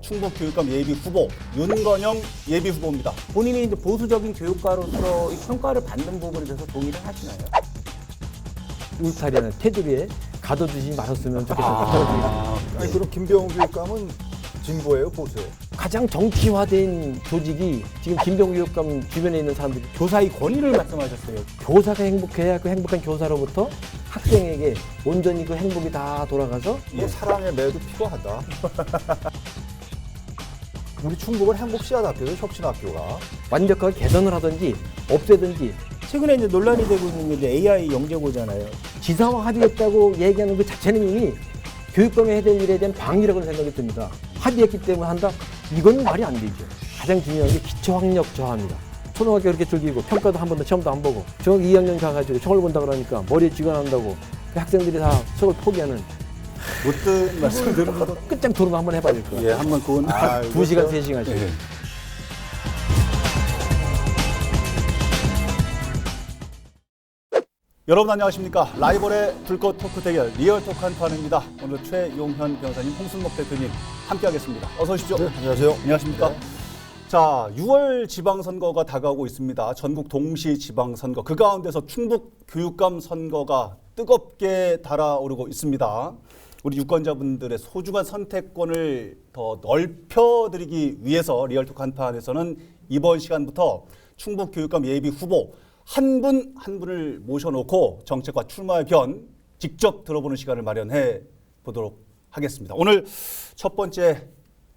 충북교육감 예비 후보 윤건영 예비 후보입니다. 본인이 이제 보수적인 교육가로서 이 평가를 받는 부분에 대해서 동의를 하시나요? 울타리나 테두리에 가둬두지 말았으면 좋겠어요. 아니 그럼 김병우 교육감은 진보예요, 보수예요? 가장 정치화된 조직이 지금 김병우 교육감 주변에 있는 사람들이 교사의 권위를 말씀하셨어요. 교사가 행복해야 그 행복한 교사로부터 학생에게 온전히 그 행복이 다 돌아가서 뭐 사랑의 매도 필요하다. 우리 충북은 행복시아학교죠, 혁신학교가. 완벽하게 개선을 하든지 없애든지 최근에 이제 논란이 되고 있는 게 이제 AI 영재고잖아요. 지사와 합의했다고 얘기하는 그 자체는 이미 교육감이 해야 될 일에 대한 방위라고 생각이 듭니다. 합의했기 때문에 한다? 이건 말이 안 되죠. 가장 중요한 게 기초학력 저하입니다. 초등학교 그렇게 즐기고 평가도 한 번도 시험도 안 보고 중학교 2학년 가가지고 시험을 본다 그러니까 머리에 쥐가 난다고 그 학생들이 다 수업을 포기하는 못된 말씀 들은 것. 끝장 토론 한번 해봐야 될 거예요. 예, 한번 그건 2시간, 3시간씩. 예. 여러분 안녕하십니까? 라이벌의 불꽃 토크 대결 리얼토크 한판입니다. 오늘 최용현 변호사님, 홍순목 대표님 함께하겠습니다. 어서 오십시오. 네, 안녕하세요. 안녕하십니까? 자, 6월 지방선거가 다가오고 있습니다. 전국 동시 지방선거. 그 가운데서 충북 교육감 선거가 뜨겁게 달아오르고 있습니다. 우리 유권자분들의 소중한 선택권을 더 넓혀드리기 위해서 리얼토크 한판에서는 이번 시간부터 충북 교육감 예비 후보 한 분 한 분을 모셔놓고 정책과 출마 의견 직접 들어보는 시간을 마련해 보도록 하겠습니다. 오늘 첫 번째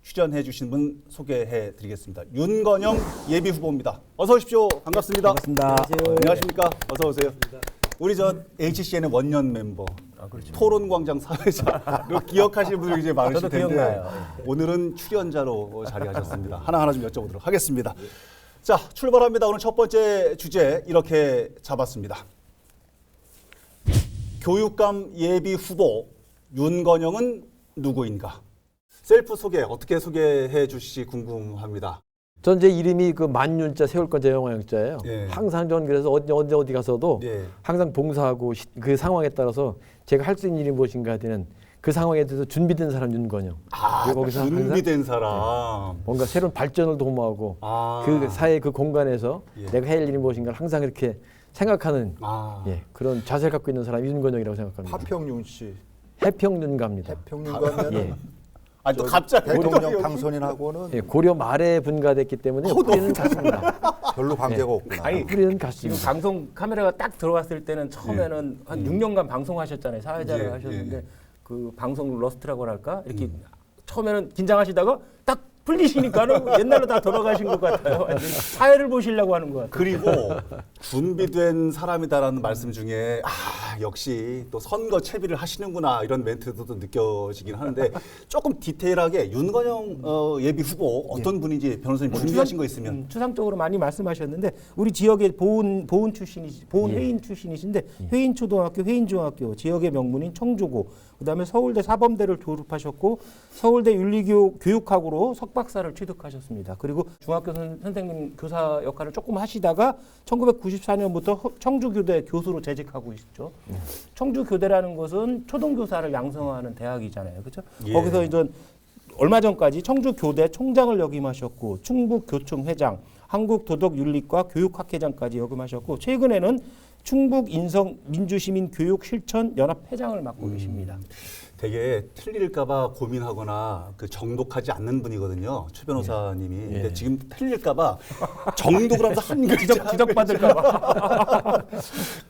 출연해 주신 분 소개해 드리겠습니다. 윤건영 예비 후보입니다. 어서 오십시오. 반갑습니다. 반갑습니다. 안녕하십니까? 어서 오세요. 우리 저 HCN의 원년 멤버, 토론광장 사회자, 기억하시는 분들이 이제 많으실 저도 텐데 기억나요. 오늘은 출연자로 자리하셨습니다. 하나하나 좀 여쭤보도록 하겠습니다. 자, 출발합니다. 오늘 첫 번째 주제 이렇게 잡았습니다. 교육감 예비 후보 윤건영은 누구인가? 셀프 소개 어떻게 소개해 주실지 궁금합니다. 전 제 이름이 그 만윤자 세월권 제영화영자예요. 예. 항상 전 그래서 어디 가서도 예. 항상 봉사하고 그 상황에 따라서 제가 할 수 있는 일이 무엇인가 되는 그 상황에 대해서 준비된 사람 윤건영. 그리고 거기서 준비된 사람. 뭔가 새로운 발전을 도모하고 아. 그 사회 그 공간에서 예. 내가 해야 할 일이 무엇인가를 항상 이렇게 생각하는 아. 예, 그런 자세를 갖고 있는 사람이 윤건영이라고 생각합니다. 하평윤 씨, 해평윤가입니다. 해평윤가면 예. 아니 또 갑자기 대통령 당선인하고는 예, 고려 말에 분가됐기 때문에 뿌리는 같습니다. 별로 관계가 없구나. 아니, 뿌리는 지금 같습니다. 방송 카메라가 딱 들어갔을 때는 처음에는 한 6년간 방송하셨잖아요. 사회자를 예, 하셨는데 예. 그 방송 러스트라고 할까? 이렇게 처음에는 긴장하시다가 딱 풀리시니까는 옛날로 다 돌아가신 것 같아요. 완전히 사회를 보시려고 하는 것 같아요. 그리고 준비된 사람이다라는 말씀 중에 역시 또 선거 채비를 하시는구나 이런 멘트도 또 느껴지긴 하는데 조금 디테일하게 윤건영 예비 후보 어떤 분인지 변호사님 준비하신 거 있으면 추상적으로 많이 말씀하셨는데 우리 지역의 보훈 출신이시 보훈 회인 출신이신데 회인 초등학교, 회인 중학교 지역의 명문인 청주고 그다음에 서울대 사범대를 졸업하셨고 서울대 윤리교육학으로 석박사를 취득하셨습니다. 그리고 중학교 선생님 교사 역할을 조금 하시다가 1994년부터 청주교대 교수로 재직하고 있죠. 청주교대라는 것은 초등교사를 양성하는 대학이잖아요. 그렇죠? 예. 거기서 이제 얼마 전까지 청주교대 총장을 역임하셨고 충북교총 회장, 한국도덕윤리과 교육학회장까지 역임하셨고 최근에는 충북 인성 민주시민교육실천연합 회장을 맡고 계십니다. 되게 틀릴까봐 고민하거나 그 정독하지 않는 분이거든요. 최 변호사님이. 근데 지금 틀릴까봐 정독을 하면서 한 글자 지적받을까봐.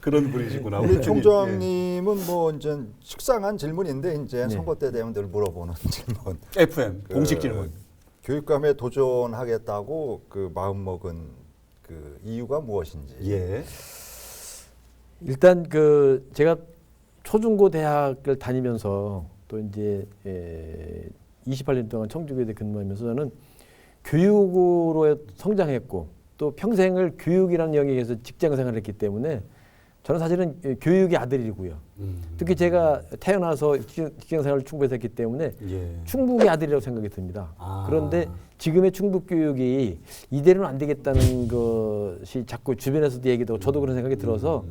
그런 분이시구나. 우리 총장님은 뭐 이제 식상한 질문인데 이제 선거 때 되면 늘 물어보는 질문. FM 공식 질문. 교육감에 도전하겠다고 그 마음 먹은 그 이유가 무엇인지. 예. 일단 그 제가 초중고 대학을 다니면서 또 이제 28년 동안 청주교대 근무하면서 저는 교육으로 성장했고 또 평생을 교육이라는 영역에서 직장 생활을 했기 때문에 저는 사실은 교육의 아들이고요. 특히 제가 태어나서 직장 생활을 충북에서 했기 때문에 예. 충북의 아들이라고 생각이 듭니다. 그런데 지금의 충북 교육이 이대로는 안 되겠다는 것이 자꾸 주변에서도 얘기도 하고 저도 그런 생각이 들어서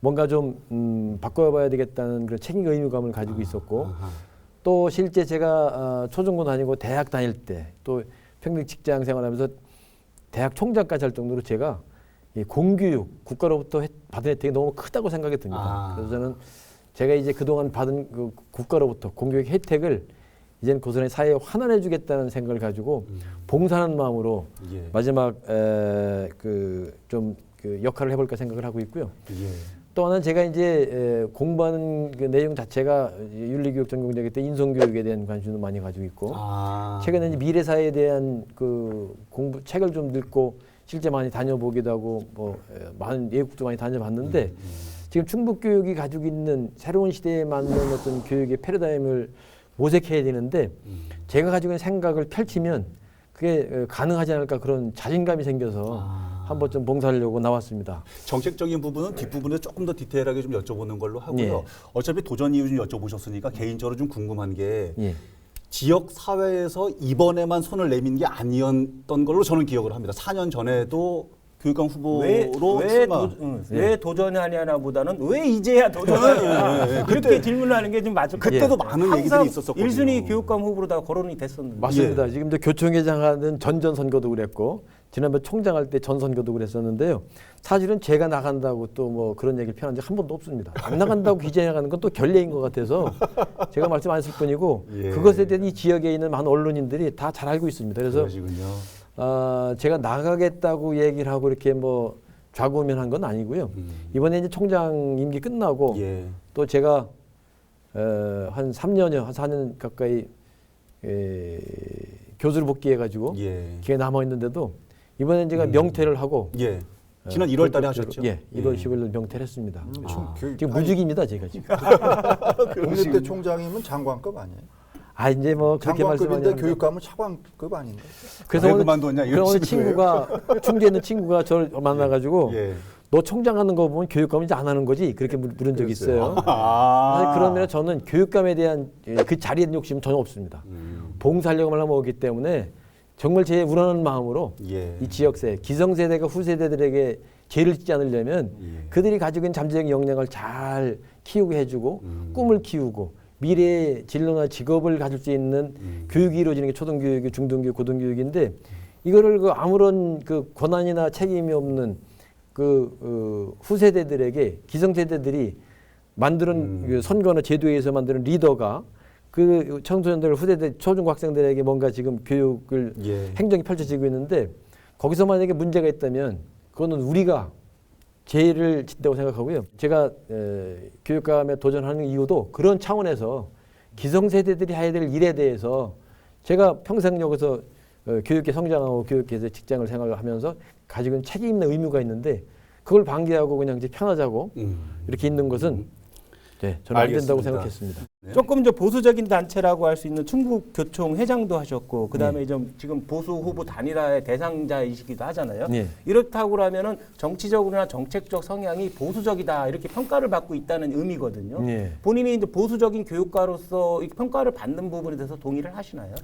뭔가 좀 바꿔봐야 되겠다는 그런 책임 의무감을 가지고 있었고 또 실제 제가 초중고 다니고 대학 다닐 때 또 평생 직장 생활하면서 대학 총장까지 할 정도로 제가 이 공교육 국가로부터 받은 혜택이 너무 크다고 생각이 듭니다. 그래서 저는 제가 이제 그동안 받은 그 국가로부터 공교육 혜택을 이제는 고스란히 사회에 환원해 주겠다는 생각을 가지고 봉사하는 마음으로 예. 마지막 좀 역할을 해볼까 생각을 하고 있고요. 예. 또 하나는 제가 이제 공부하는 그 내용 자체가 윤리교육 전공자이기 때문에 인성교육에 대한 관심도 많이 가지고 있고 최근에 이제 미래사회에 대한 그 공부 책을 좀 읽고 실제 많이 다녀보기도 하고 뭐 많은 예국도 많이 다녀봤는데 지금 충북교육이 가지고 있는 새로운 시대에 맞는 어떤 교육의 패러다임을 모색해야 되는데 제가 가지고 있는 생각을 펼치면 그게 가능하지 않을까 그런 자신감이 생겨서 한번 좀 봉사하려고 나왔습니다. 정책적인 부분은 뒷부분에 조금 더 디테일하게 좀 여쭤보는 걸로 하고요. 예. 어차피 도전 이유 좀 여쭤보셨으니까 개인적으로 좀 궁금한 게 예. 지역 사회에서 이번에만 손을 내민 게 아니었던 걸로 저는 기억을 합니다. 4년 전에도 교육감 후보로 출마. 왜 도전하냐보다는 왜 이제야 도전하냐 그렇게 질문하는 게 좀 맞을 것 그때도 같아요. 많은 얘기들이 있었었거든요. 1순위 교육감 후보로다가 거론이 됐었는데. 맞습니다. 예. 지금도 교총회장 하는 전전선거도 그랬고 지난번 총장 할 때 전선거도 그랬었는데요. 사실은 제가 나간다고 또 뭐 그런 얘기를 표현한 적 한 번도 없습니다. 안 나간다고 기재해가는 건 또 결례인 것 같아서 제가 말씀 안 했을 뿐이고 예. 그것에 대한 이 지역에 있는 많은 언론인들이 다 잘 알고 있습니다. 그래서 그러시군요. 제가 나가겠다고 얘기를 하고 이렇게 뭐 좌고우면한 건 아니고요. 이번에 이제 총장 임기 끝나고 예. 또 제가 한 3년여, 한 4년 가까이 교수를 복귀해가지고 예. 기회 남아 있는데도 이번엔 제가 명퇴를 하고 예. 지난 1월 달에 하셨죠? 예, 1월 10일 명퇴를 했습니다. 교육- 지금 무직입니다, 제가 지금. 국립대 총장이면 장관급 아니에요? 이제 뭐 그렇게 장관급인데 말씀하는데 교육감은 차관급 아닌가? 그래서 왜 오늘, 그만뒀냐, 이런 그래서 오늘 식으로 친구가 충주에 있는 친구가 저를 만나가지고 예. 너 총장하는 거 보면 교육감은 이제 안 하는 거지 그렇게 물은 적이 있어요. 아. 사실 그러면 저는 교육감에 대한 그 자리에 대한 욕심은 전혀 없습니다. 봉사하려고 하면 오기 때문에 정말 제 우러나는 마음으로 예. 이 지역세 기성세대가 후세대들에게 죄를 짓지 않으려면 예. 그들이 가지고 있는 잠재적 역량을 잘 키우게 해주고 꿈을 키우고 미래의 진로나 직업을 가질 수 있는 교육이 이루어지는 게 초등교육이 중등교육 고등교육인데 이거를 그 아무런 그 권한이나 책임이 없는 후세대들에게 기성세대들이 만드는 그 선거나 제도에 의해서 만드는 리더가 그 청소년들 후세대 초중고 학생들에게 뭔가 지금 교육을 예. 행정이 펼쳐지고 있는데 거기서 만약에 문제가 있다면 그거는 우리가 죄를 짓다고 생각하고요. 제가 교육감에 도전하는 이유도 그런 차원에서 기성세대들이 해야 될 일에 대해서 제가 평생 여기서 교육계 성장하고 교육계에서 직장을 생활하면서 가지고 있는 책임 있는 의무가 있는데 그걸 방기하고 그냥 이제 편하자고 이렇게 있는 것은 네, 저는 안 된다고 알겠습니다. 생각했습니다. 조금 이제 보수적인 단체라고 할 수 있는 충북교총 회장도 하셨고 그다음에 좀 지금 보수 후보 단일화의 대상자이시기도 하잖아요. 네. 이렇다고 그러면은 정치적으로나 정책적 성향이 보수적이다 이렇게 평가를 받고 있다는 의미거든요. 네. 본인이 이제 보수적인 교육가로서 이 평가를 받는 부분에 대해서 동의를 하시나요?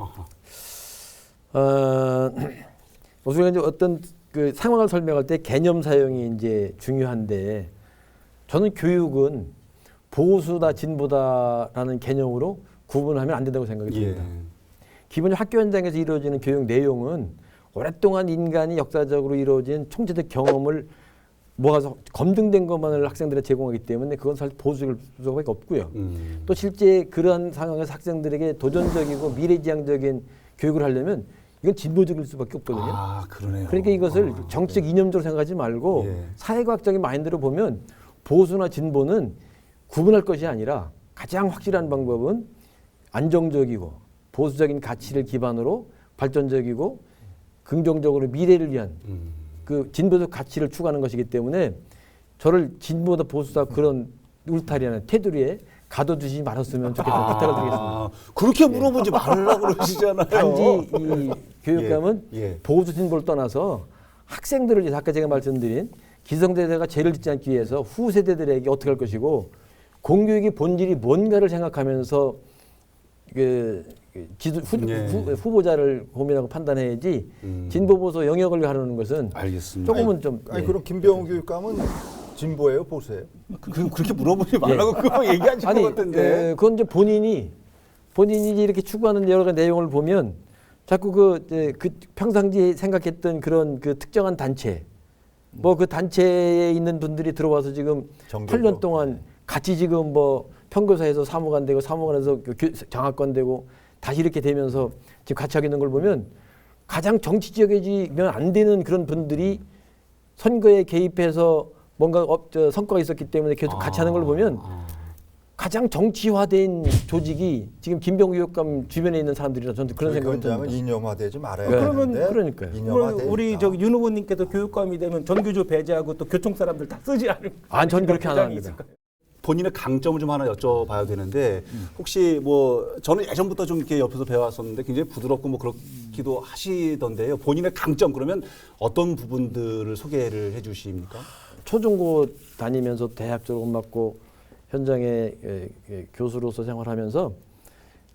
우리가 이제 어떤 그 상황을 설명할 때 개념 사용이 이제 중요한데 저는 교육은 보수다 진보다라는 개념으로 구분하면 안 된다고 생각이 듭니다. 기본적으로 학교 현장에서 이루어지는 교육 내용은 오랫동안 인간이 역사적으로 이루어진 총체적 경험을 모아서 검증된 것만을 학생들에 제공하기 때문에 그건 사실 보수적일 수밖에 없고요. 또 실제 그러한 상황에서 학생들에게 도전적이고 미래지향적인 교육을 하려면 이건 진보적일 수밖에 없거든요. 아, 그러네요. 그러니까 이것을 정치적 이념적으로 생각하지 말고 예. 사회과학적인 마인드로 보면 보수나 진보는 구분할 것이 아니라 가장 확실한 방법은 안정적이고 보수적인 가치를 기반으로 발전적이고 긍정적으로 미래를 위한 그 진보적 가치를 추구하는 것이기 때문에 저를 진보다 보수다 그런 울타리나 테두리에 가둬두지 말았으면 좋겠다는 부탁을 드리겠습니다. 그렇게 물어보지 말라고 그러시잖아요. 단지 이 교육감은 예. 보수 진보를 떠나서 학생들을 위해서 아까 제가 말씀드린 기성세대가 죄를 짓지 않기 위해서 후세대들에게 어떻게 할 것이고 공교육의 본질이 뭔가를 생각하면서 후보자를 고민하고 판단해야지 진보 보수 영역을 가르는 것은 알겠습니다. 조금은 좀 아니 예. 그럼 김병훈 교육감은 진보예요, 보수예요? 그렇게 물어보지 말라고 그거 얘기하신 것 같은데. 그건 이제 본인이 본인이 이렇게 추구하는 여러 가지 내용을 보면 자꾸 그 평상시에 생각했던 그런 그 특정한 단체, 뭐 그 단체에 있는 분들이 들어와서 지금 정교조. 8년 동안 같이 지금 뭐 평교사에서 사무관 되고 사무관에서 장학관 되고 다시 이렇게 되면서 지금 같이 하고 있는 걸 보면 가장 정치 지역이면 안 되는 그런 분들이 선거에 개입해서 뭔가 성과가 있었기 때문에 계속 같이 하는 걸 보면 가장 정치화된 조직이 지금 김병우 교육감 주변에 있는 사람들이라 저는 그런 생각이 듭니다. 현장은 이념화되지 말아야 그러면 되는데 그러니까요. 이념화돼 우리 있다. 저기 윤 후보님께서 교육감이 되면 전교조 배제하고 또 교총 사람들 다 쓰지 않을 전 그렇게 안 주장이 합니다. 있을까요? 본인의 강점을 좀 하나 여쭤봐야 되는데 혹시 뭐 저는 예전부터 좀 이렇게 옆에서 배워왔었는데 굉장히 부드럽고 뭐 그렇기도 하시던데요. 본인의 강점 그러면 어떤 부분들을 소개를 해주십니까? 초중고 다니면서 대학 졸업 맞고 현장에 교수로서 생활하면서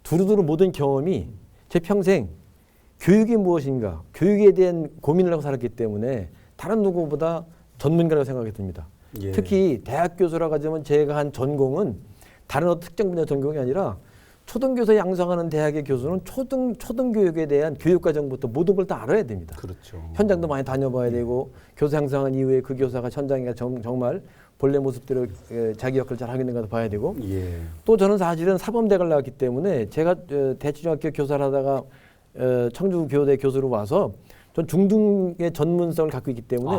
두루두루 모든 경험이 제 평생 교육이 무엇인가, 교육에 대한 고민을 하고 살았기 때문에 다른 누구보다 전문가라고 생각이 듭니다. 예. 특히 대학 교수라고 하자면 제가 한 전공은 다른 어떤 특정 분야 전공이 아니라 초등교사 양성하는 대학의 교수는 초등교육에 대한 교육과정부터 모든 걸 다 알아야 됩니다. 그렇죠. 현장도 많이 다녀봐야 되고 교사 양성한 이후에 그 교사가 현장에 정말 본래 모습대로 자기 역할을 잘 하고 있는가 봐야 되고 예. 또 저는 사실은 사범대학을 나왔기 때문에 제가 대치중학교 교사를 하다가 청주교대 교수로 와서 전 중등의 전문성을 갖고 있기 때문에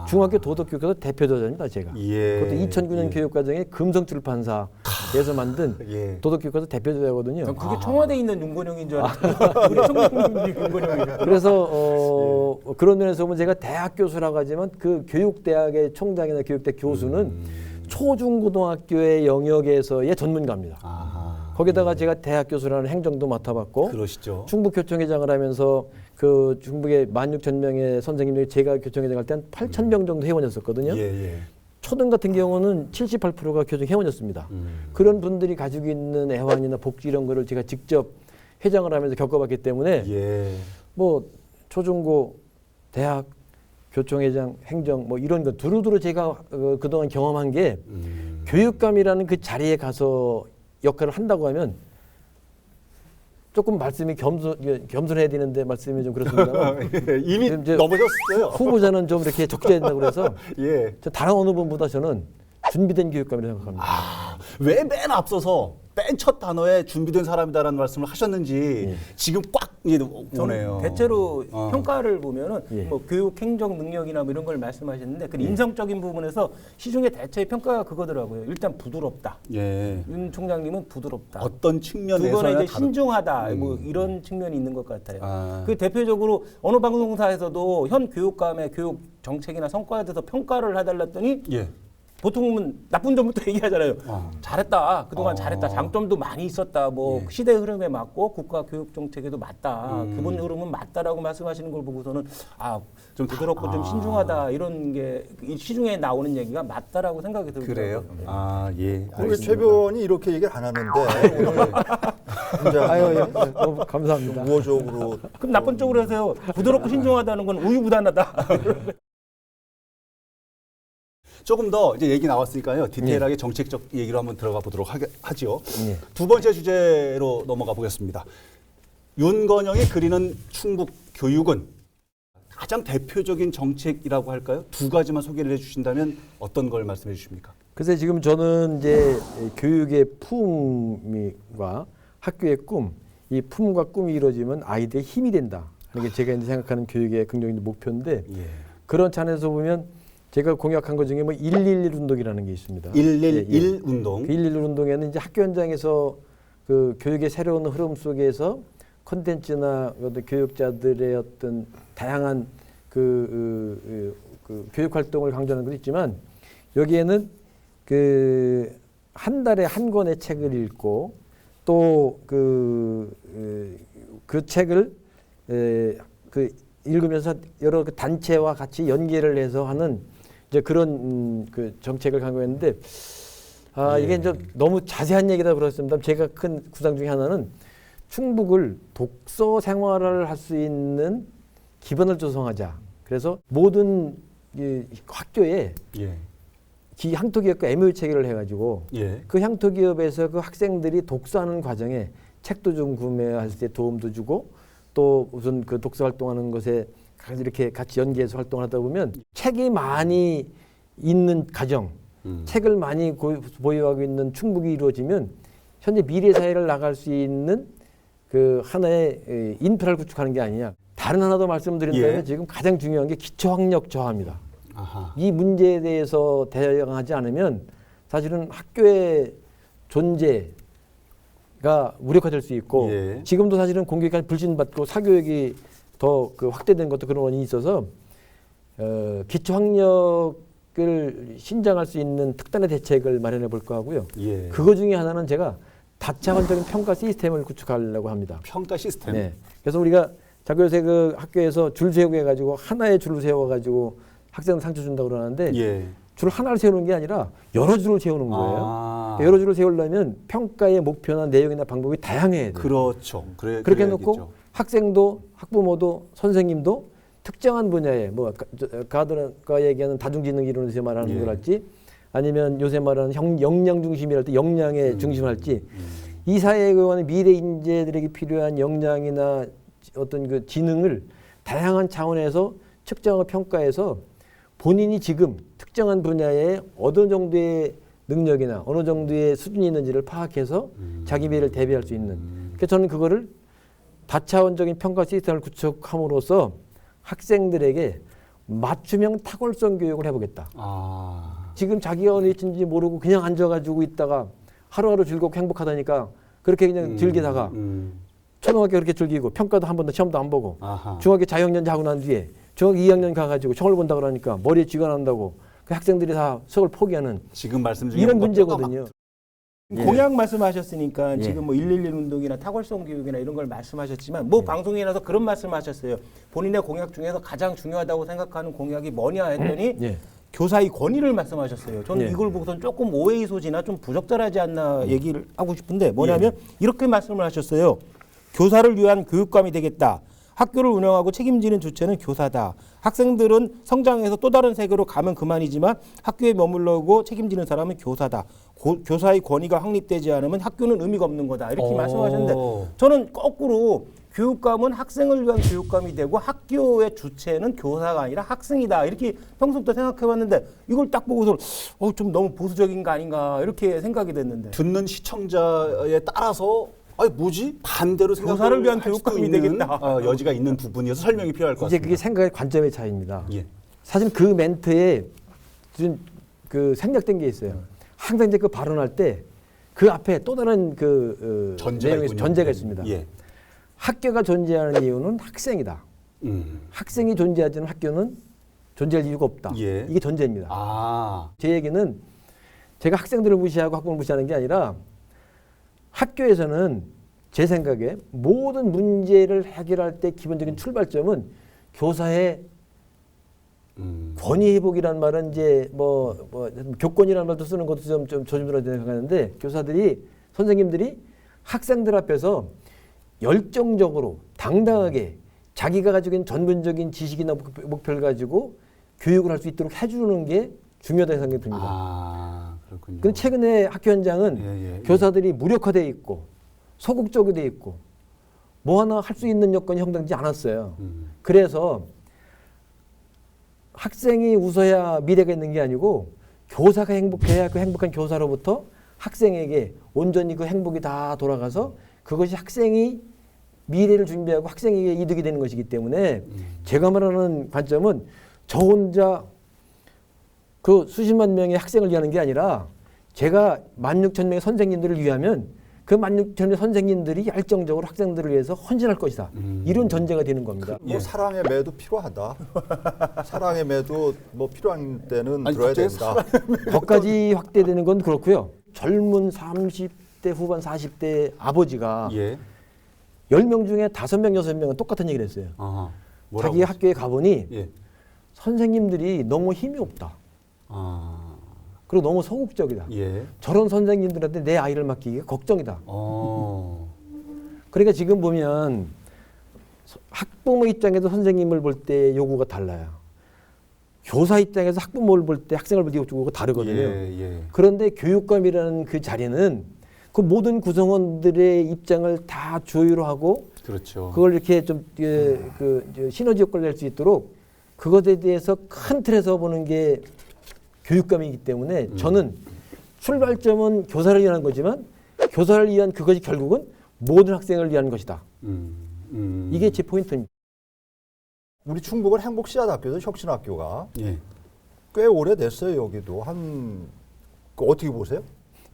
중학교 도덕교육에서 대표자입니다. 제가. 예. 그것도 2009년 교육과정에 금성출판사에서 만든 예. 도덕교육과정 대표자거든요. 전 그게 청와대에 있는 윤건영인 줄 알았는데 우리 총장님이 윤건영이에요. 그래서 그런 면에서 보면 제가 대학 교수라고 하지만 그 교육대학의 총장이나 교육대 교수는 초중고등학교의 영역에서의 전문가입니다. 아하. 거기다가 제가 대학 교수라는 행정도 맡아봤고 그러시죠. 충북교총회장을 하면서 그 중북에 16,000명의 선생님들이 제가 교총회장 할 때 한 8,000명 정도 회원이었었거든요. 예, 예. 초등 같은 경우는 78%가 교총 회원이었습니다. 그런 분들이 가지고 있는 애환이나 복지 이런 거를 제가 직접 회장을 하면서 겪어봤기 때문에 예. 뭐 초중고 대학 교총회장 행정 뭐 이런 거 두루두루 제가 그동안 경험한 게 교육감이라는 그 자리에 가서 역할을 한다고 하면 조금 말씀이 겸손해야 되는데 말씀이 좀 그렇습니다만 예, 이미 이제 넘어졌어요. 후보자는 좀 이렇게 적재야 된다고 그래서 예. 저 다른 어느 분보다 저는 준비된 교육감이라고 생각합니다. 왜 맨 앞서서 맨 첫 단어에 준비된 사람이다라는 말씀을 하셨는지 지금 꽉 이제 오네요. 저는 대체로 평가를 보면은 예. 뭐 교육 행정 능력이나 뭐 이런 걸 말씀하셨는데 그 인성적인 부분에서 시중에 대체의 평가가 그거더라고요. 일단 부드럽다. 예. 윤 총장님은 부드럽다. 어떤 두 측면에서 번은 이제 신중하다. 뭐 이런 측면이 있는 것 같아요. 그 대표적으로 어느 방송사에서도 현 교육감의 교육 정책이나 성과에 대해서 평가를 해달랐더니 예. 보통은 나쁜 점부터 얘기하잖아요. 잘했다. 그동안 잘했다. 장점도 많이 있었다. 뭐 예. 시대 흐름에 맞고 국가 교육 정책에도 맞다. 기본 흐름은 맞다라고 말씀하시는 걸 보고서는 좀 부드럽고 좀 신중하다 이런 게 이 시중에 나오는 얘기가 맞다라고 생각이 들더라고요. 그래요? 네. 예. 우리 최 변이 이렇게 얘기를 안 하는데 오늘 굉장히 너무 감사합니다. 우호적으로 그럼 나쁜 쪽으로 해서요. 부드럽고 신중하다는 건 우유부단하다. 조금 더 이제 얘기 나왔으니까요. 디테일하게 정책적 얘기로 한번 들어가 보도록 하지요. 예. 두 번째 주제로 넘어가 보겠습니다. 윤건영이 그리는 충북 교육은 가장 대표적인 정책이라고 할까요? 두 가지만 소개를 해주신다면 어떤 걸 말씀해 주십니까? 글쎄 지금 저는 이제 교육의 품과 학교의 꿈, 이 품과 꿈이 이루어지면 아이들의 힘이 된다. 이게 제가 이제 생각하는 교육의 긍정적인 목표인데 예. 그런 찬에서 보면 제가 공약한 것 중에 뭐 111 운동이라는 게 있습니다. 111 운동. 그 111 운동에는 이제 학교 현장에서 그 교육의 새로운 흐름 속에서 콘텐츠나 어떤 교육자들의 어떤 다양한 그 교육 활동을 강조하는 것도 있지만 여기에는 그 한 달에 한 권의 책을 읽고 또 그 책을 그 읽으면서 여러 그 단체와 같이 연계를 해서 하는 이제 그런 그 정책을 강구했는데 이게 좀 너무 자세한 얘기다 그렇습니다. 제가 큰 구상 중에 하나는 충북을 독서 생활을 할 수 있는 기반을 조성하자. 그래서 모든 이 학교에 예. 향토기업과 MOU 체결을 해가지고 예. 그 향토기업에서 그 학생들이 독서하는 과정에 책도 좀 구매할 때 도움도 주고 또 우선 그 독서 활동하는 것에 이렇게 같이 연계해서 활동하다 보면 책이 많이 있는 가정, 책을 많이 보유하고 있는 충북이 이루어지면 현재 미래 사회를 나갈 수 있는 그 하나의 인프라를 구축하는 게 아니냐. 다른 하나 더 말씀드린다면 예. 지금 가장 중요한 게 기초학력 저하입니다. 아하. 이 문제에 대해서 대응하지 않으면 사실은 학교의 존재가 무력화될 수 있고 예. 지금도 사실은 공교육까지 불신받고 사교육이 더 그 확대된 것도 그런 원인이 있어서 기초학력을 신장할 수 있는 특단의 대책을 마련해 볼까 하고요. 예. 그거 중에 하나는 제가 다차원적인 평가 시스템을 구축하려고 합니다. 평가 시스템. 네. 그래서 우리가 자꾸 요새 그 학교에서 줄 세우고 해가지고 하나의 줄을 세워가지고 학생들 상처 준다고 그러는데 예. 줄 하나를 세우는 게 아니라 여러 줄을 세우는 거예요. 아. 여러 줄을 세우려면 평가의 목표나 내용이나 방법이 다양해야 돼요. 그렇죠. 그렇게 그래야겠죠. 해놓고 학생도 학부모도 선생님도 특정한 분야에 뭐 가드가 얘기하는 다중지능 이론에서 말하는 예. 걸 할지 아니면 요새 말하는 역량 중심이랄 때 역량에 중심할지 이 사회에 관한 미래 인재들에게 필요한 역량이나 어떤 그 지능을 다양한 차원에서 측정하고 평가해서 본인이 지금 특정한 분야에 어느 정도의 능력이나 어느 정도의 수준이 있는지를 파악해서 자기 미래를 대비할 수 있는. 그래서 저는 그거를 다차원적인 평가 시스템을 구축함으로써 학생들에게 맞춤형 탁월성 교육을 해보겠다. 아. 지금 자기가 어느 위치인지 모르고 그냥 앉아가지고 있다가 하루하루 즐겁고 행복하다니까 그렇게 그냥 즐기다가 초등학교 그렇게 즐기고 평가도 한 번도 시험도 안 보고 아하. 중학교 자유학년 하고 난 뒤에 중학교 2학년 가가지고 청을 본다 그러니까 머리에 쥐가 난다고 그 학생들이 다 수업을 포기하는 지금 말씀 중에 이런 뭔가 뼈가 문제거든요. 예. 공약 말씀하셨으니까 예. 지금 뭐 111 운동이나 탁월성 교육이나 이런 걸 말씀하셨지만 뭐 방송에 나서 그런 말씀하셨어요. 본인의 공약 중에서 가장 중요하다고 생각하는 공약이 뭐냐 했더니 예. 교사의 권위를 말씀하셨어요. 저는 예. 이걸 보고선 조금 오해의 소지나 좀 부적절하지 않나 얘기를 하고 싶은데 뭐냐면 이렇게 말씀을 하셨어요. 교사를 위한 교육감이 되겠다. 학교를 운영하고 책임지는 주체는 교사다. 학생들은 성장해서 또 다른 세계로 가면 그만이지만 학교에 머물러고 책임지는 사람은 교사다. 교사의 권위가 확립되지 않으면 학교는 의미가 없는 거다. 이렇게 말씀하셨는데 저는 거꾸로 교육감은 학생을 위한 교육감이 되고 학교의 주체는 교사가 아니라 학생이다. 이렇게 평소부터 생각해봤는데 이걸 딱 보고서 좀 너무 보수적인 거 아닌가 이렇게 생각이 됐는데. 듣는 시청자에 따라서 아니 뭐지? 반대로 교사를 위한 생각할 수도 교육감이 있는, 되겠다. 여지가 있는 부분이어서 설명이 필요할 것 이제 같습니다. 그게 생각의 관점의 차이입니다. 예. 사실 그 멘트에 좀 그 생략된 게 있어요. 항상 이제 그 발언할 때 그 앞에 또 다른 그 전제가 내용이 있군요. 전제가 있습니다. 예. 학교가 존재하는 이유는 학생이다. 학생이 존재하지는 학교는 존재할 이유가 없다. 예. 이게 전제입니다. 아. 제 얘기는 제가 학생들을 무시하고 학부모를 무시하는 게 아니라 학교에서는 제 생각에 모든 문제를 해결할 때 기본적인 출발점은 교사의 권위 회복이라는 말은 이제 뭐 교권이라는 말도 쓰는 것도 좀 조심스러워야 생각하는데 교사들이 선생님들이 학생들 앞에서 열정적으로 당당하게 자기가 가지고 있는 전문적인 지식이나 목표를 가지고 교육을 할 수 있도록 해주는 게 중요하다고 생각이 듭니다. 아, 그렇군요. 근데 최근에 학교 현장은 예. 교사들이 무력화되어 있고 소극적이 돼 있고 뭐 하나 할 수 있는 여건이 형성되지 않았어요. 그래서 학생이 웃어야 미래가 있는 게 아니고 교사가 행복해야 그 행복한 교사로부터 학생에게 온전히 그 행복이 다 돌아가서 그것이 학생이 미래를 준비하고 학생에게 이득이 되는 것이기 때문에 제가 말하는 관점은 저 혼자 그 수십만 명의 학생을 위하는 게 아니라 제가 16,000명의 선생님들을 위하면 그 16,000명의 선생님들이 열정적으로 학생들을 위해서 헌신할 것이다. 이런 전제가 되는 겁니다. 뭐 사랑의 매도 필요하다. 사랑의 매도 뭐 필요한 때는 아니, 들어야 갑자기 된다. 거기까지 확대되는 건 그렇고요. 젊은 30대 후반 40대 아버지가 예. 10명 중에 5명, 6명은 똑같은 얘기를 했어요. 아하. 뭐라고? 자기 학교에 가보니 예. 선생님들이 너무 힘이 없다. 아. 그리고 너무 소극적이다. 예. 저런 선생님들한테 내 아이를 맡기기가 걱정이다. 그러니까 지금 보면 학부모 입장에서 선생님을 볼 때 요구가 달라요. 교사 입장에서 학부모를 볼 때 학생을 볼 때 요구가 다르거든요. 예. 그런데 교육감이라는 그 자리는 그 모든 구성원들의 입장을 다 조율을 하고 그렇죠. 그걸 이렇게 좀 시너지 효과를 낼 수 있도록 그것에 대해서 큰 틀에서 보는 게 교육감이기 때문에 저는 출발점은 교사를 위한 거지만 교사를 위한 그것이 결국은 모든 학생을 위한 것이다. 이게 제 포인트입니다. 우리 충북은 행복씨앗학교도 혁신학교가 예. 꽤 오래됐어요. 여기도 어떻게 보세요?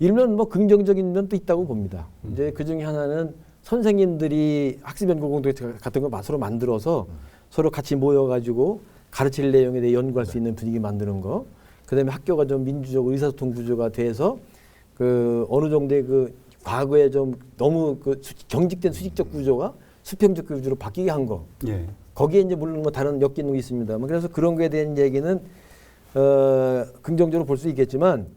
일면 뭐 긍정적인 면도 있다고 봅니다. 이제 그 중에 하나는 선생님들이 학습연구공동 같은 거 서로 만들어서 서로 같이 모여가지고 가르칠 내용에 대해 연구할 수 있는 분위기 만드는 거. 그다음에 학교가 좀 민주적 의사소통 구조가 돼서 그 어느 정도의 그 과거에 좀 너무 그 경직된 수직적 구조가 수평적 구조로 바뀌게 한 거. 예. 거기에 이제 물론 뭐 다른 엮이는 게 있습니다만 그래서 그런 거에 대한 얘기는 긍정적으로 볼 수 있겠지만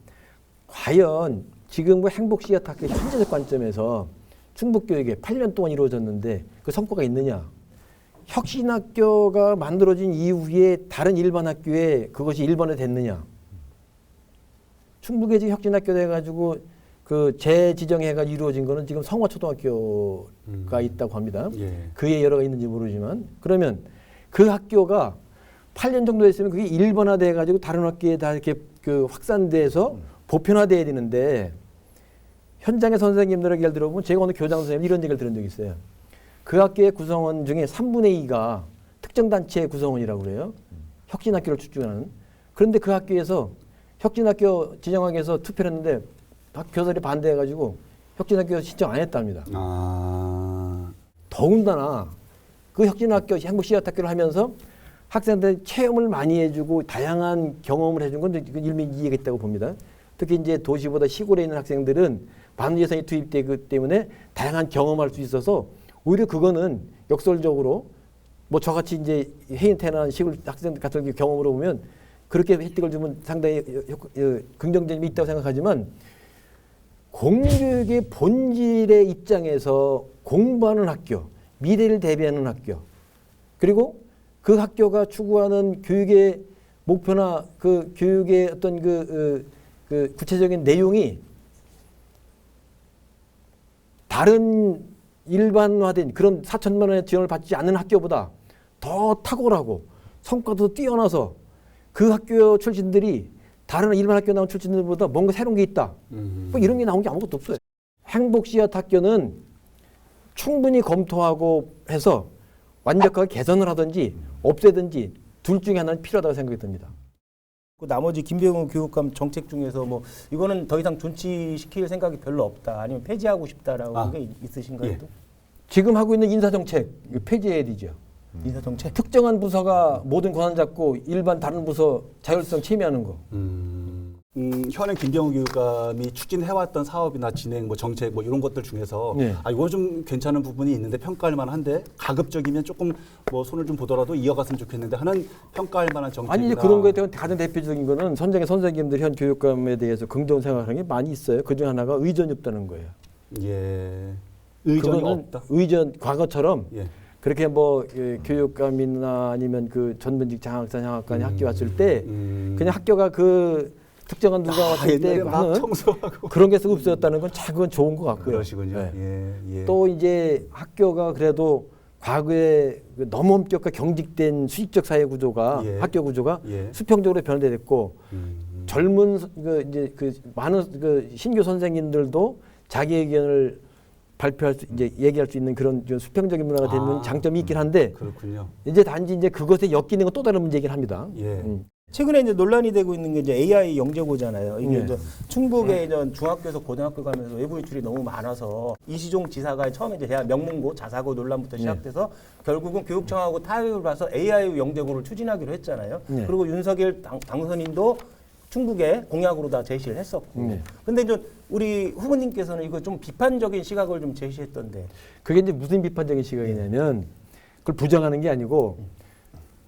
과연 지금 뭐 행복씨앗학교 현재적 관점에서 충북교육에 8년 동안 이루어졌는데 그 성과가 있느냐? 혁신학교가 만들어진 이후에 다른 일반 학교에 그것이 일반화 됐느냐? 충북에 지금 혁신학교 돼가지고 그 재지정해가 이루어진 거는 지금 성화초등학교가 있다고 합니다. 예. 그에 여러가 있는지 모르지만 그러면 그 학교가 8년 정도 됐으면 그게 일반화돼 가지고 다른 학교에 다 이렇게 그 확산돼서 보편화돼야 되는데 현장의 선생님들에게 예를 들어보면 제가 오늘 교장 선생님 이런 얘기를 들은 적이 있어요. 그 학교의 구성원 중에 3분의 2가 특정 단체의 구성원이라고 그래요. 혁신학교를 추진하는. 그런데 그 학교에서 혁신학교 지정하기 위해서 투표를 했는데 교사들이 반대해가지고 혁신학교 신청 안 했답니다. 더군다나 그 혁신학교 행복씨앗학교를 하면서 학생들 체험을 많이 해주고 다양한 경험을 해준 건 일미 이해가 있다고 봅니다. 특히 이제 도시보다 시골에 있는 학생들은 많은 예산이 투입되기 때문에 다양한 경험할 수 있어서 오히려 그거는 역설적으로 뭐 저같이 이제 해인태어난 시골 학생들 같은 경험으로 보면 그렇게 혜택을 주면 상당히 긍정적인 점이 있다고 생각하지만 공교육의 본질의 입장에서 공부하는 학교, 미래를 대비하는 학교, 그리고 그 학교가 추구하는 교육의 목표나 그 교육의 어떤 그 구체적인 내용이 다른 일반화된 그런 4천만 원의 지원을 받지 않는 학교보다 더 탁월하고 성과도 뛰어나서 그 학교 출신들이 다른 일반 학교 나온 출신들보다 뭔가 새로운 게 있다. 뭐 이런 게 나온 게 아무것도 없어요. 행복씨앗 학교는 충분히 검토하고 해서 완벽하게 개선을 하든지 없애든지 둘 중에 하나는 필요하다고 생각이 듭니다. 그 나머지 김병훈 교육감 정책 중에서 뭐 이거는 더 이상 존치시킬 생각이 별로 없다. 아니면 폐지하고 싶다라고 게 있으신가요? 예. 또? 지금 하고 있는 인사정책 폐지해야 되죠. 인사정책? 특정한 부서가 모든 권한 잡고 일반 다른 부서 자율성 침해하는 거. 현행 김병훈 교육감이 추진해왔던 사업이나 진행, 뭐 정책, 뭐 이런 것들 중에서 네. 이거 좀 괜찮은 부분이 있는데 평가할 만한데 가급적이면 조금 뭐 손을 좀 보더라도 이어갔으면 좋겠는데 하는 평가할 만한 정책이나 아니 이제 그런 거에 대한 가장 대표적인 거는 선생의 선생님들 현 교육감에 대해서 긍정 생각하는 게 많이 있어요. 그중 하나가 의전이 없다는 거예요. 예. 의전이 그거는 없다. 의전 과거처럼 예. 그렇게 뭐 교육감이나 아니면 그 전문직 장학사 장학관이 학교 왔을 때 그냥 학교가 그 특정한 누가 왔을 때 옛날에 막 하는 청소하고 그런 게 없어졌다는 건 참 그건 좋은 것 같고요. 그러시군요. 네. 예. 예. 또 이제 학교가 그래도 과거에 그 너무 엄격하게 경직된 수직적 사회 구조가 예. 학교 구조가 예. 수평적으로 변화됐고 젊은 이제 그 많은 그 신규 선생님들도 자기 의견을 발표할 수 이제 얘기할 수 있는 그런 좀 수평적인 문화가 되는 장점이 있긴 한데 그렇군요. 이제 단지 이제 그것에 엮이는 건 또 다른 문제이긴 합니다. 예. 최근에 이제 논란이 되고 있는 게 이제 AI 영재고잖아요. 이게 네. 이제 충북에 이제 중학교에서 고등학교 가면서 외부 유출이 너무 많아서 이시종 지사가 처음에 이제 대학 명문고 자사고 논란부터 시작돼서 결국은 교육청하고 타협을 봐서 AI 영재고를 추진하기로 했잖아요. 네. 그리고 윤석열 당선인도 충북에 공약으로 다 제시를 했었고. 네. 근데 이제 우리 후보님께서는 이거 좀 비판적인 시각을 좀 제시했던데. 그게 이제 무슨 비판적인 시각이냐면 그걸 부정하는 게 아니고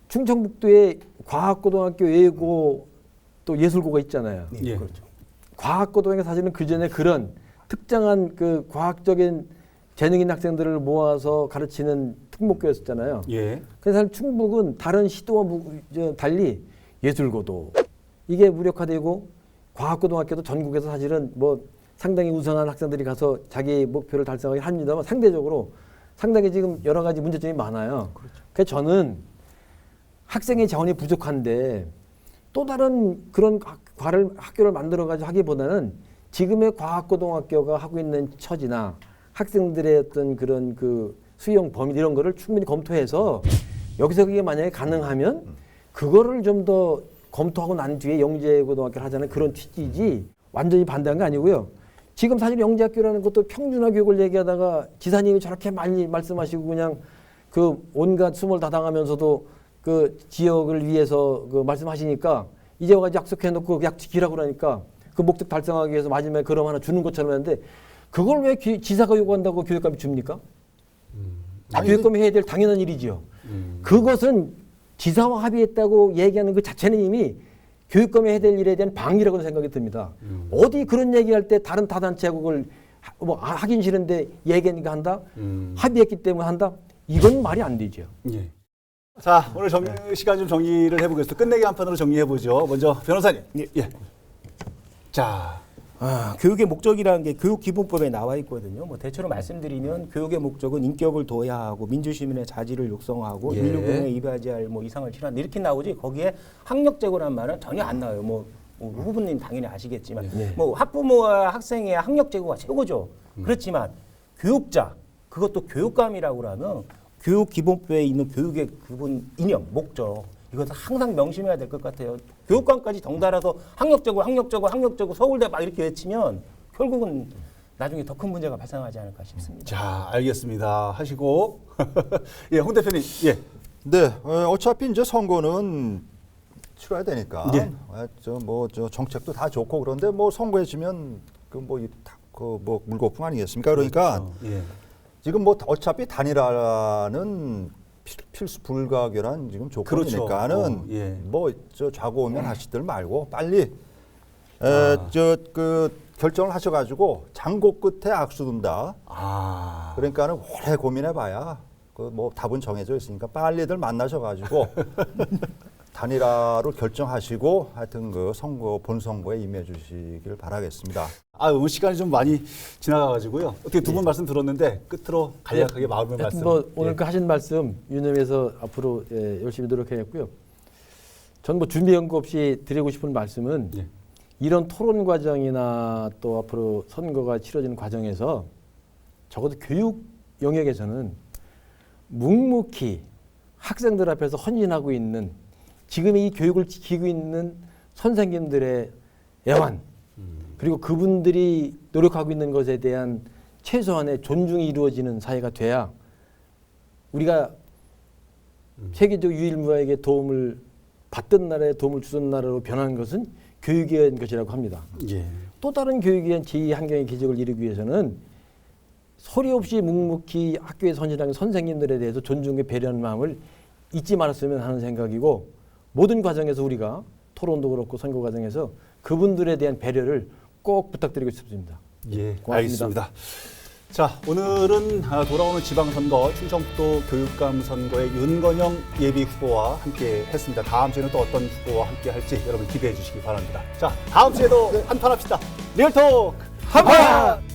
충청북도에 과학고등학교 예고 또 예술고가 있잖아요. 예. 그렇죠. 과학고등학교 사실은 그 전에 그런 특정한 그 과학적인 재능 있는 학생들을 모아서 가르치는 특목고였었잖아요. 예. 그래서 사실 충북은 다른 시도와 달리 예술고도 이게 무력화되고 과학고등학교도 전국에서 사실은 뭐 상당히 우수한 학생들이 가서 자기 목표를 달성하게 합니다만 상대적으로 상당히 지금 여러 가지 문제점이 많아요. 그래서 저는 학생의 자원이 부족한데 또 다른 그런 학교를 만들어가지고 하기보다는 지금의 과학고등학교가 하고 있는 처지나 학생들의 어떤 그런 그 수용 범위 이런 거를 충분히 검토해서 여기서 그게 만약에 가능하면 그거를 좀 더 검토하고 난 뒤에 영재고등학교를 하자는 그런 취지지 완전히 반대한 게 아니고요. 지금 사실 영재학교라는 것도 평준화 교육을 얘기하다가 지사님이 저렇게 많이 말씀하시고 그냥 그 온갖 수모를 다 당하면서도 그 지역을 위해서 그 말씀하시니까 이제 와가지고 약속해놓고 약 지키라고 그러니까 그 목적 달성하기 위해서 마지막에 그럼 하나 주는 것처럼 했는데 그걸 왜 지사가 요구한다고 교육감이 줍니까? 교육감이 해야 될 당연한 일이지요. 그것은 지사와 합의했다고 얘기하는 그 자체는 이미 교육감이 해야 될 일에 대한 방위라고 생각이 듭니다. 어디 그런 얘기할 때 다른 타단체하고 그걸 뭐 하긴 싫은데 얘기하니까 한다? 합의했기 때문에 한다? 이건 말이 안 되죠. 예. 자, 오늘 시간 좀 정리를 해보겠습니다. 끝내기 한 판으로 정리해보죠. 먼저 변호사님. 예. 자, 교육의 목적이라는 게 교육기본법에 나와 있거든요. 뭐 대체로 말씀드리면 교육의 목적은 인격을 도야하고 민주시민의 자질을 육성하고 예. 인류공에 입야지할 뭐 이상을 실현한다 이렇게 나오지 거기에 학력제고라는 말은 전혀 안 나와요. 뭐 후보님 당연히 아시겠지만 뭐 학부모와 학생의 학력제고가 최고죠. 그렇지만 교육자 그것도 교육감이라고 하는 교육기본법에 있는 교육의 기본 이념, 목적 이것은 항상 명심해야 될 것 같아요. 교육감까지 덩달아서 학력제고 서울대 막 이렇게 외치면 결국은 나중에 더 큰 문제가 발생하지 않을까 싶습니다. 자, 알겠습니다. 하시고 예, 홍 대표님. 예. 네, 어차피 이제 선거는 치러야 되니까 예. 저 정책도 다 좋고 그런데 뭐 선거에 지면 그 뭐 물거품 아니겠습니까? 그러니까 예. 지금 뭐 어차피 단일화는 필수 불가결한 지금 조건이니까는 그렇죠. 예. 뭐 저 좌고우면 하시들 말고 빨리 결정을 하셔가지고 장고 끝에 악수 둔다. 그러니까는 오래 고민해봐야 그 뭐 답은 정해져 있으니까 빨리들 만나셔가지고 단일화로 결정하시고 하여튼 그 본선거에 임해주시길 바라겠습니다. 오늘 시간이 좀 많이 지나가가지고요. 어떻게 두 분 말씀 들었는데 끝으로 간략하게 마음의 말씀. 뭐 오늘 그 하신 말씀 유념해서 앞으로 열심히 노력해야겠고요. 전 뭐 준비 연구 없이 드리고 싶은 말씀은 이런 토론 과정이나 또 앞으로 선거가 치러지는 과정에서 적어도 교육 영역에서는 묵묵히 학생들 앞에서 헌신하고 있는 지금 이 교육을 지키고 있는 선생님들의 애환 그리고 그분들이 노력하고 있는 것에 대한 최소한의 존중이 이루어지는 사회가 돼야 우리가 세계적 유일무이하게 도움을 받던 나라에 도움을 주던 나라로 변하는 것은 교육에 의한 것이라고 합니다. 예. 또 다른 교육에 의한 제2환경의 기적을 이루기 위해서는 소리 없이 묵묵히 학교에 선진하는 선생님들에 대해서 존중과 배려하는 마음을 잊지 말았으면 하는 생각이고 모든 과정에서 우리가 토론도 그렇고 선거 과정에서 그분들에 대한 배려를 꼭 부탁드리고 싶습니다. 예, 고맙습니다. 알겠습니다. 자, 오늘은 돌아오는 지방선거 충청북도 교육감 선거의 윤건영 예비 후보와 함께 했습니다. 다음 주에는 또 어떤 후보와 함께 할지 여러분 기대해 주시기 바랍니다. 자, 다음 주에도 한판 합시다. 리얼톡 한판!